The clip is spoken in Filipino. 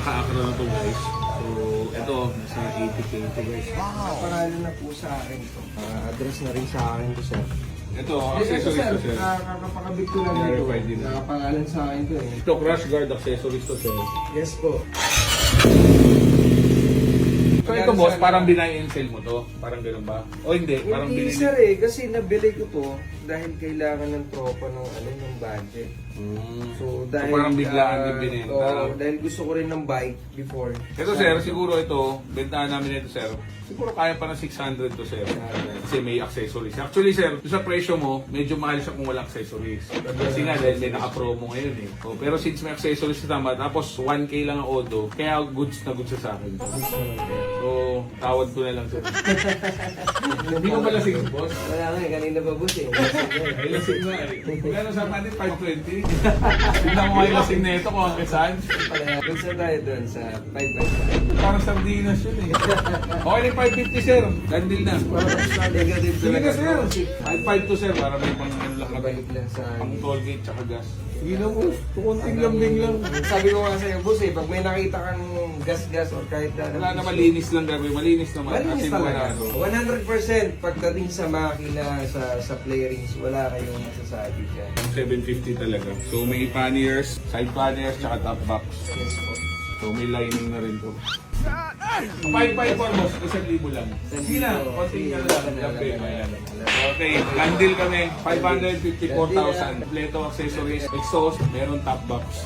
napaka-akra na to guys. So, ito, nasa 80k ito guys. Wow! Pangalan na po sa akin ito. Address na rin sa akin to, sir. Ito, accessories to sir. Kakapakabit ko lang dito. Verified din. Nakapangalan sa akin to eh. Ito, crash guard accessories to sir. Yes po. So ito boss, parang binay and sell mo to? Parang gano'n ba? O hindi, parang Hindi binili. sir eh, kasi nabili ko to dahil kailangan ng tropa ng ng budget. So dahil parang biglaan din binenta. Oo, dahil gusto ko rin ng bike before. Ito sir, siguro ito, bentahan namin ito sir. Siguro kaya pa ng 600 to sir. Kasi may accessories. Actually sir, sa presyo mo, medyo mahal siya kung wala accessories. Kasi nga dahil may naka-promo ngayon eh. So, pero since may accessories na tama, tapos 1K lang ang odo, kaya goods na goods siya sa akin. So, tawad ko na lang sir. Hindi ko pala sige boss. Wala nga eh, kanina pa boss eh. Ay, lasing nga eh. Magkano sa natin? 520? Tignan mo nga yung lasing na ito kung ang kesan. Gusto tayo doon sa 5 Parang sardinas yun eh. Okay na 550 sir. Landil na. Negative Sige na sir. 5.5 to sir. Para may pang lang kami. Balik lang sa Pang toll gate tsaka gas. Sige na boss. Kunting lambing lang. Sabi ko nga sa'yo, boss eh, pag may nakita kang gas-gas or kahit Wala na malinis lang gagawin. Malinis naman. malinis Kasi talaga. wala na. 100% pagdating sa makina, sa playrings, wala kayong masasabi dyan. 750 talaga. So may panniers, side panniers, tsaka top box. Yes po. So may lining na rin to. 5.5 for boss. 1,000 lang. Sige na. Konting ka lang. Ayan. Okay, landil kami. 554,000. Kompleto accessories, exhaust, meron top box.